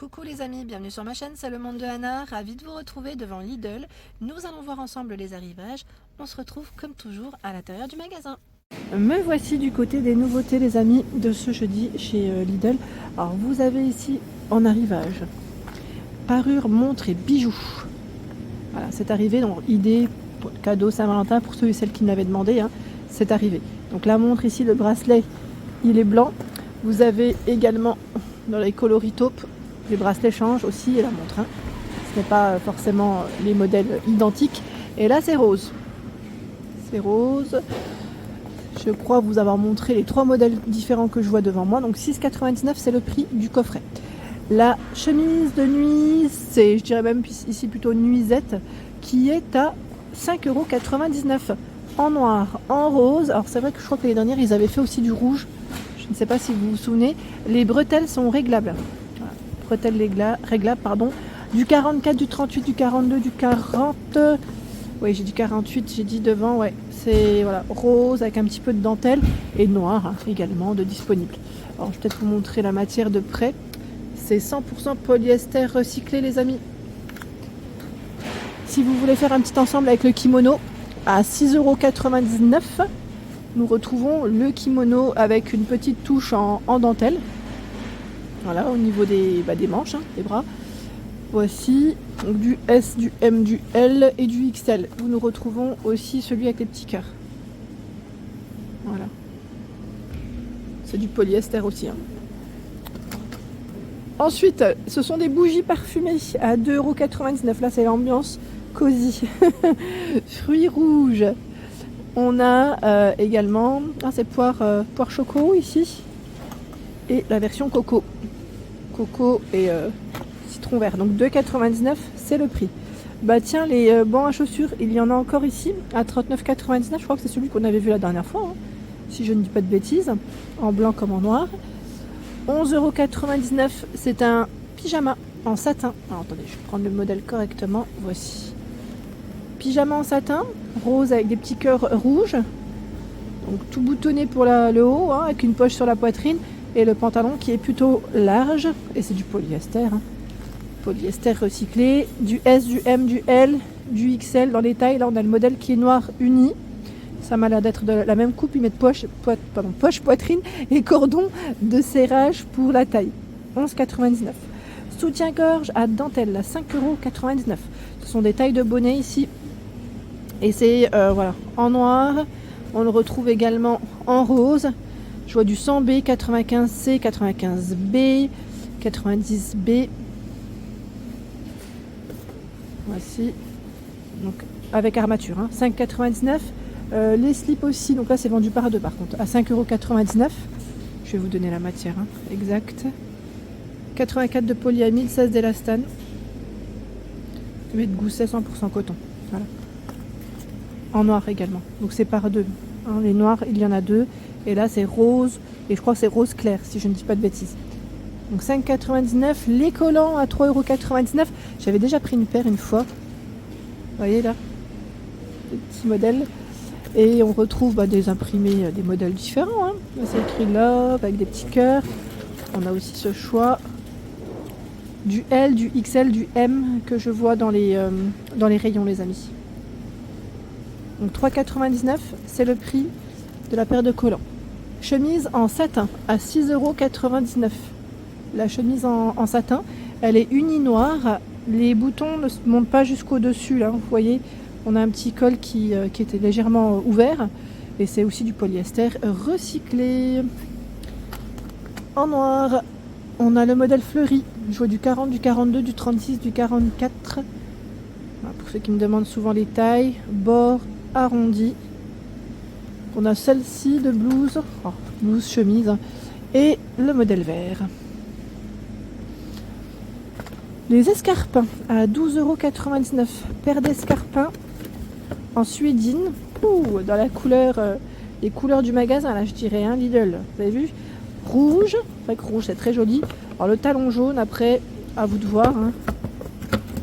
Coucou les amis, bienvenue sur ma chaîne, c'est le monde de Anna, ravi de vous retrouver devant Lidl. Nous allons voir ensemble les arrivages. On se retrouve comme toujours à l'intérieur du magasin. Me voici du côté des nouveautés les amis de ce jeudi chez Lidl. Alors vous avez ici en arrivage parure, montre et bijoux. Voilà, c'est arrivé, donc idée cadeau Saint-Valentin pour ceux et celles qui me l'avaient demandé, hein, c'est arrivé. Donc la montre ici, le bracelet, il est blanc. Vous avez également dans les coloris taupes, les bracelets changent aussi et la montre. Hein. Ce n'est pas forcément les modèles identiques. Et là c'est rose. C'est rose. Je crois vous avoir montré les trois modèles différents que je vois devant moi. Donc 6,99 c'est le prix du coffret. La chemise de nuit, c'est je dirais même ici plutôt nuisette, qui est à 5,99 € en noir, en rose. Alors c'est vrai que je crois que les dernières ils avaient fait aussi du rouge. Je ne sais pas si vous vous souvenez. Les bretelles sont réglables. Voilà. Bretelles réglables, pardon. Du 44, du 38, du 42, du 40. Oui, j'ai du 48, j'ai dit devant. Ouais, c'est voilà, rose avec un petit peu de dentelle et noir hein, également de disponible. Alors je vais peut-être vous montrer la matière de près. C'est 100% polyester recyclé les amis. Si vous voulez faire un petit ensemble avec le kimono à 6,99 €, nous retrouvons le kimono avec une petite touche en dentelle. Voilà, au niveau des manches, hein, des bras. Voici donc, du S, du M, du L et du XL. Où nous retrouvons aussi celui avec les petits cœurs. Voilà. C'est du polyester aussi. Hein. Ensuite, ce sont des bougies parfumées à 2,99 €. Là, c'est l'ambiance cosy. Fruits rouges. On a également, c'est poire choco ici. Et la version coco. Coco et citron vert. Donc 2,99 € c'est le prix. Bah tiens, les bancs à chaussures, il y en a encore ici à 39,99 €. Je crois que c'est celui qu'on avait vu la dernière fois. Hein, si je ne dis pas de bêtises. En blanc comme en noir. 11,99 €, c'est un pyjama en satin. Alors, attendez, je vais prendre le modèle correctement. Voici. Pyjama en satin, rose avec des petits cœurs rouges. Donc tout boutonné pour le haut, hein, avec une poche sur la poitrine. Et le pantalon qui est plutôt large. Et c'est du polyester. Hein. Polyester recyclé. Du S, du M, du L, du XL dans les tailles. Là, on a le modèle qui est noir uni. Ça m'a l'air d'être de la même coupe, ils mettent poche, poitrine et cordon de serrage pour la taille. 11,99 €. Soutien-gorge à dentelle, à 5,99 €. Ce sont des tailles de bonnet ici. Et c'est voilà, en noir. On le retrouve également en rose. Je vois du 100B, 95C, 95B, 90B. Voici. Donc avec armature, hein, 5,99 €. Les slips aussi, donc là c'est vendu par deux par contre, à 5,99 €. Je vais vous donner la matière hein, exacte. 84 de polyamide, 16 d'élastane. Et de gousset 100% coton. Voilà. En noir également, donc c'est par deux. Hein, les noirs, il y en a deux. Et là c'est rose, et je crois que c'est rose clair, si je ne dis pas de bêtises. Donc 5,99 €. Les collants à 3,99 €. J'avais déjà pris une paire une fois. Vous voyez là, des petits modèles. Et on retrouve des imprimés, des modèles différents. Hein. Là, c'est écrit Love avec des petits cœurs. On a aussi ce choix du L, du XL, du M que je vois dans les rayons, les amis. Donc 3,99 €, c'est le prix de la paire de collants. Chemise en satin à 6,99 €. La chemise en satin, elle est unie noire. Les boutons ne montent pas jusqu'au dessus. Là, vous voyez. On a un petit col qui était légèrement ouvert. Et c'est aussi du polyester recyclé. En noir, on a le modèle fleuri. Je vois du 40, du 42, du 36, du 44. Voilà, pour ceux qui me demandent souvent les tailles. Bord arrondi. On a celle-ci de blouse. Blouse, chemise. Et le modèle vert. Les escarpins à 12,99 €. Paire d'escarpins en suédine, dans la couleur, les couleurs du magasin, là je dirais, hein, Lidl, vous avez vu, rouge, c'est vrai que rouge c'est très joli. Alors le talon jaune, après, à vous de voir, hein,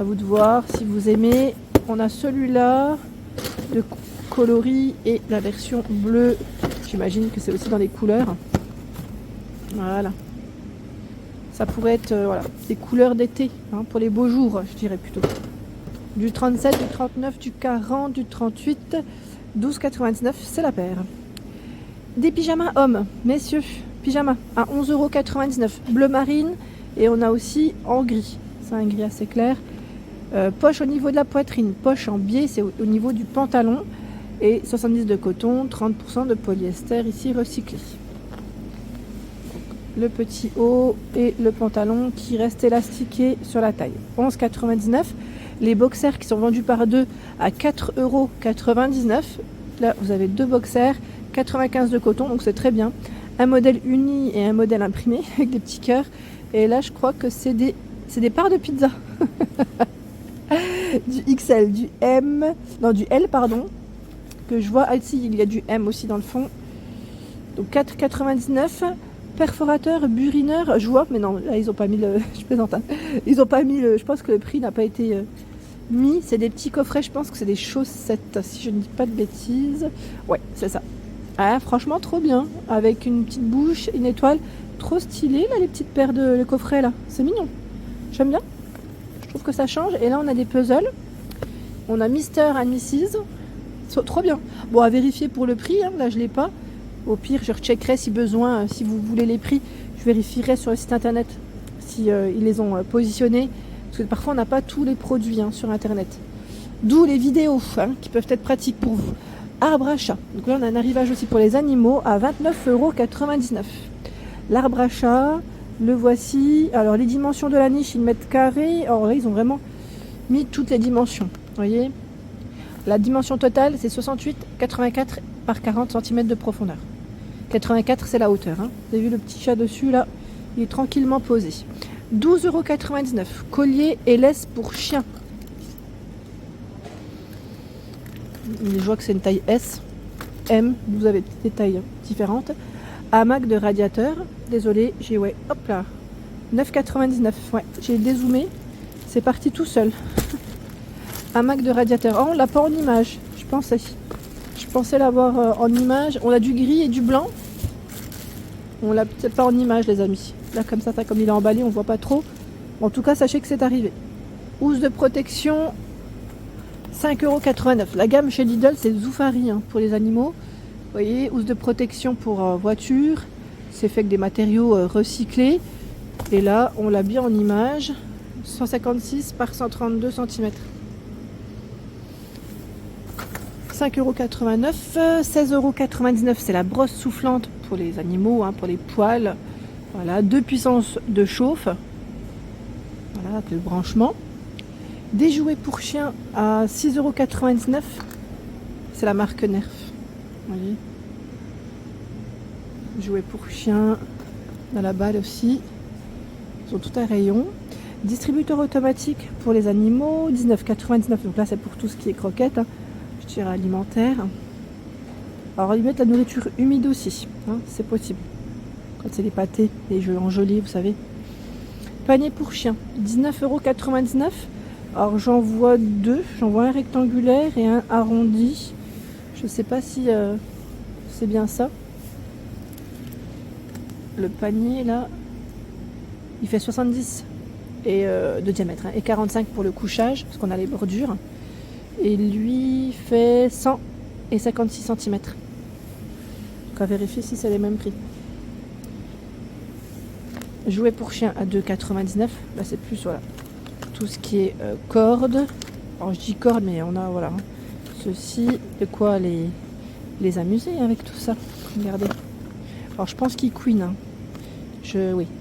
à vous de voir si vous aimez. On a celui-là de coloris et la version bleue, j'imagine que c'est aussi dans les couleurs. Voilà. Ça pourrait être voilà, des couleurs d'été, hein, pour les beaux jours, je dirais plutôt. Du 37, du 39, du 40, du 38, 12,99 €, c'est la paire. Des pyjamas hommes, messieurs, pyjama à 11,99 €, bleu marine, et on a aussi en gris. C'est un gris assez clair. Poche au niveau de la poitrine, poche en biais, c'est au niveau du pantalon, et 70 de coton, 30% de polyester ici recyclé. Le petit haut et le pantalon qui reste élastiqué sur la taille. 11,99 €. Les boxers qui sont vendus par deux à 4,99 €. Là, vous avez deux boxers, 95 de coton, donc c'est très bien. Un modèle uni et un modèle imprimé avec des petits cœurs. Et là, je crois que c'est des parts de pizza. Du XL, du M, non du L, pardon. Que je vois, ah ici, il y a du M aussi dans le fond. Donc 4,99 €. Perforateur, burineur, je vois, mais non, là ils ont pas mis le. Je plaisante, hein. Ils ont pas mis le. Je pense que le prix n'a pas été mis. C'est des petits coffrets, je pense que c'est des chaussettes, si je ne dis pas de bêtises. Ouais, c'est ça. Ah, franchement, trop bien. Avec une petite bouche, une étoile. Trop stylé, là, les petites paires de coffrets, là. C'est mignon. J'aime bien. Je trouve que ça change. Et là, on a des puzzles. On a Mr. and Mrs. Trop bien. Bon, à vérifier pour le prix, hein. Là, je l'ai pas. Au pire, je recheckerai si besoin, si vous voulez les prix. Je vérifierai sur le site internet si ils les ont positionnés. Parce que parfois, on n'a pas tous les produits, hein, sur internet. D'où les vidéos, hein, qui peuvent être pratiques pour vous. Arbre à chat. Donc là, on a un arrivage aussi pour les animaux à 29,99 €. L'arbre à chat, le voici. Alors, les dimensions de la niche, 1 mètre carré. Alors là, ils ont vraiment mis toutes les dimensions. Vous voyez ? La dimension totale, c'est 68,84 par 40 cm de profondeur. 84, c'est la hauteur, hein. Vous avez vu le petit chat dessus, là? Il est tranquillement posé. 12,99 €. Collier et laisse pour chien. Je vois que c'est une taille S. M, vous avez des tailles différentes. Hamac de radiateur. Désolé, j'ai, ouais, hop là. 9,99 €. Ouais, j'ai dézoomé. C'est parti tout seul. Hamac de radiateur. Oh, on l'a pas en image. Je pensais l'avoir en image. On a du gris et du blanc. On l'a peut-être pas en image, les amis. Là, comme ça, comme il est emballé, on voit pas trop. En tout cas, sachez que c'est arrivé. Housse de protection, 5,89 €. La gamme chez Lidl, c'est Zoufari, hein, pour les animaux. Vous voyez, housse de protection pour voiture. C'est fait avec des matériaux recyclés. Et là, on l'a bien en image. 156 par 132 cm. 5,89 €. 16,99 €, c'est la brosse soufflante pour les animaux, hein, pour les poils. Voilà, 2 puissances de chauffe. Voilà, avec le branchement. Des jouets pour chiens à 6,99 €. C'est la marque Nerf. Vous voyez. Jouets pour chiens. Dans la balle aussi. Ils ont tout un rayon. Distributeur automatique pour les animaux, 19,99 €. Donc là, c'est pour tout ce qui est croquettes, hein. Je dirais alimentaire. Alors, ils mettent la nourriture humide aussi, hein, c'est possible. Quand c'est les pâtés, les jeux en gelée, vous savez. Panier pour chien, 19,99 €. Alors, j'en vois deux. J'en vois un rectangulaire et un arrondi. Je sais pas si c'est bien ça. Le panier, là, il fait 70 de diamètre, hein, et 45 pour le couchage, parce qu'on a les bordures. Et lui fait 100 et 56 cm. Donc à vérifier si c'est les mêmes prix. Jouet pour chien à 2,99 €. Là, c'est plus, voilà, tout ce qui est corde. Alors je dis corde, mais on a, voilà, hein, ceci, de quoi les amuser avec tout ça. Regardez. Alors je pense qu'il couine, hein.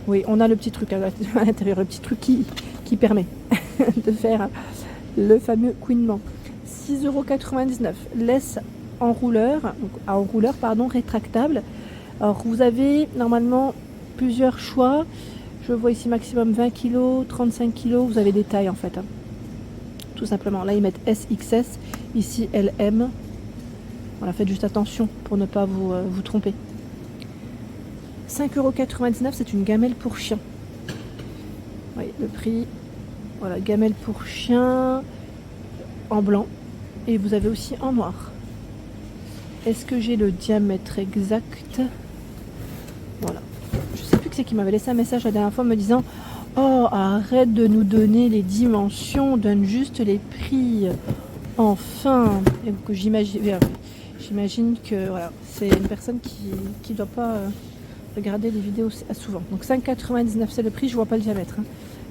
Oui, on a le petit truc à l'intérieur, le petit truc qui permet de faire le fameux couinement. 6,99 €. Laisse enrouleur, donc à enrouleur, pardon, rétractable. Alors vous avez normalement plusieurs choix. Je vois ici maximum 20 kg, 35 kg. Vous avez des tailles en fait, hein. Tout simplement. Là ils mettent SXS, ici LM. Voilà, faites juste attention pour ne pas vous tromper. 5,99 €, c'est une gamelle pour chien. Oui, le prix. Voilà, gamelle pour chien en blanc. Et vous avez aussi en noir. Est-ce que j'ai le diamètre exact? Voilà. Je sais plus c'est qu'il m'avait laissé un message la dernière fois me disant oh, arrête de nous donner les dimensions, donne juste les prix. Enfin, et donc j'imagine que voilà, c'est une personne qui doit pas regarder les vidéos souvent. Donc 5,99 c'est le prix, je vois pas le diamètre. Hein.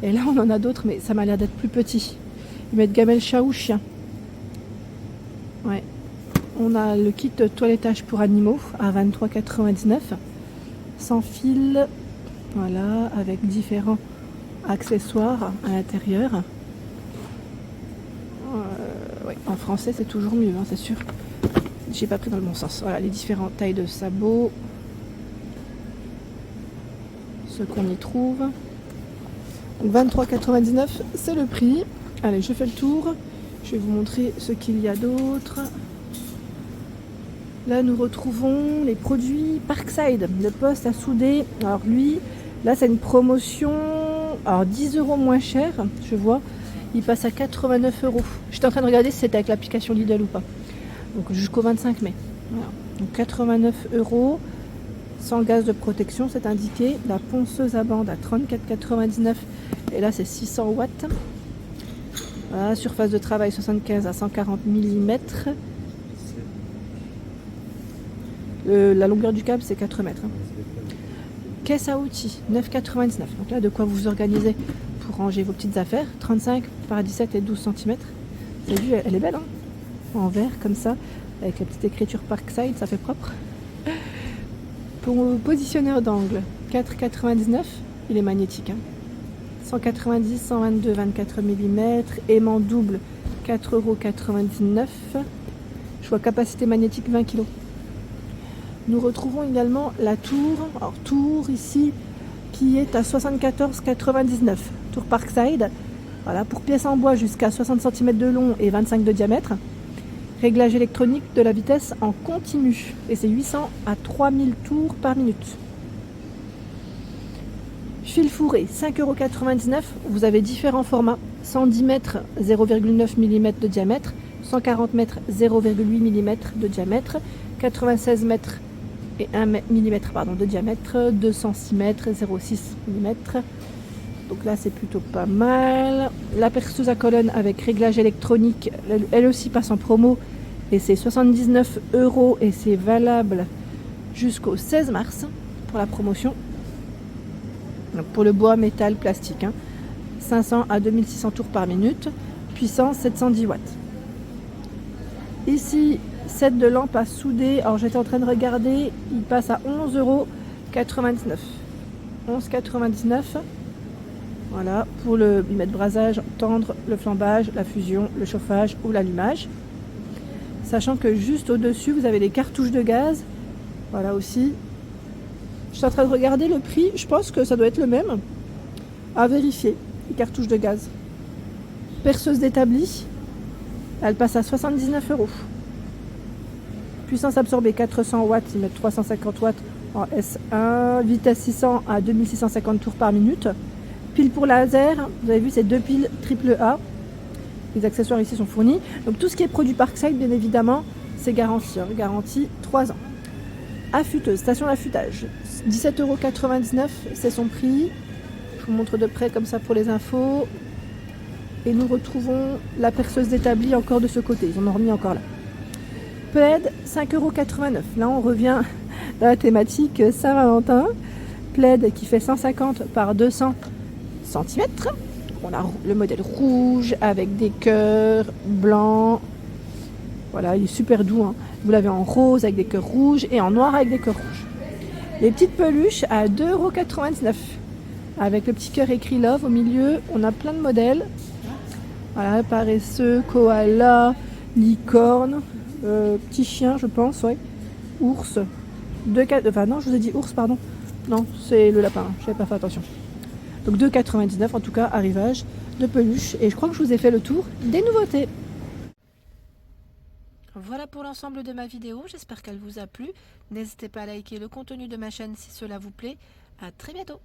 Et là on en a d'autres, mais ça m'a l'air d'être plus petit. Ils mettent gamelle chat ou chien. Ouais. On a le kit de toilettage pour animaux à 23,99 sans fil, voilà, avec différents accessoires à l'intérieur. Ouais, en français c'est toujours mieux, hein, c'est sûr. J'ai pas pris dans le bon sens. Voilà, les différentes tailles de sabots, ce qu'on y trouve. Donc 23,99 c'est le prix. Allez, je fais le tour. Je vais vous montrer ce qu'il y a d'autre. Là, nous retrouvons les produits Parkside, le poste à souder. Alors lui, là, c'est une promotion. Alors 10 € moins cher, je vois. Il passe à 89 €. J'étais en train de regarder si c'était avec l'application Lidl ou pas. Donc jusqu'au 25 mai. Voilà. Donc 89 €, sans gaz de protection, c'est indiqué. La ponceuse à bande à 34,99 €. Et là, c'est 600 watts. Voilà, surface de travail 75 à 140 mm. La longueur du câble, c'est 4 mètres. Hein. Caisse à outils, 9,99 €. Donc là, de quoi vous organiser pour ranger vos petites affaires. 35 par 17 et 12 cm. Vous avez vu, elle est belle, hein, en vert, comme ça, avec la petite écriture Parkside, ça fait propre. Pour positionneur d'angle, 4,99 €. Il est magnétique. Hein. 190, 122, 24 mm. Aimant double, 4,99 €. Choix capacité magnétique 20 kg. Nous retrouvons également la tour, alors tour ici, qui est à 74,99 €. Tour Parkside, voilà, pour pièces en bois jusqu'à 60 cm de long et 25 de diamètre. Réglage électronique de la vitesse en continu. Et c'est 800 à 3000 tours par minute. Fil fourré, 5,99 €. Vous avez différents formats. 110 mètres, 0,9 mm de diamètre. 140 mètres, 0,8 mm de diamètre. 96 mètres et 1 mm de diamètre. 206 mètres, 0,6 mm. Donc là, c'est plutôt pas mal. La perceuse à colonne avec réglage électronique, elle aussi passe en promo. Et c'est 79 € et c'est valable jusqu'au 16 mars pour la promotion. Donc pour le bois, métal, plastique. Hein. 500 à 2600 tours par minute. Puissance 710 watts. Ici, set de lampes à souder. Alors j'étais en train de regarder. Il passe à 11,99 €. 11,99 €. Voilà, pour le mettre brasage, tendre, le flambage, la fusion, le chauffage ou l'allumage. Sachant que juste au-dessus, vous avez les cartouches de gaz. Voilà aussi. Je suis en train de regarder le prix. Je pense que ça doit être le même. À vérifier, les cartouches de gaz. Perceuse d'établi. Elle passe à 79 €. Puissance absorbée 400 watts, ils mettent 350 watts en S1. Vitesse 600 à 2650 tours par minute. Pile pour laser, vous avez vu, c'est 2 piles AAA. Les accessoires ici sont fournis. Donc tout ce qui est produit Parkside, bien évidemment, c'est garanti. Hein, garantie 3 ans. Affûteuse, station d'affûtage. 17,99 €, c'est son prix. Je vous montre de près comme ça pour les infos. Et nous retrouvons la perceuse d'établi encore de ce côté. Ils en ont remis encore là. Plaid, 5,89 €. Là, on revient dans la thématique Saint-Valentin. Plaid qui fait 150 par 200 cm. On a le modèle rouge avec des cœurs blancs. Voilà, il est super doux. Hein. Vous l'avez en rose avec des cœurs rouges et en noir avec des cœurs rouges. Les petites peluches à 2,99 €. Avec le petit cœur écrit Love au milieu. On a plein de modèles. Voilà, paresseux, koala, licorne, petit chien, je pense, ouais. Ours. Enfin non, je vous ai dit ours, pardon. Non, c'est le lapin, je n'avais pas fait attention. Donc 2,99 € en tout cas, arrivage de peluche. Et je crois que je vous ai fait le tour des nouveautés. Voilà pour l'ensemble de ma vidéo, j'espère qu'elle vous a plu. N'hésitez pas à liker le contenu de ma chaîne si cela vous plaît. À très bientôt.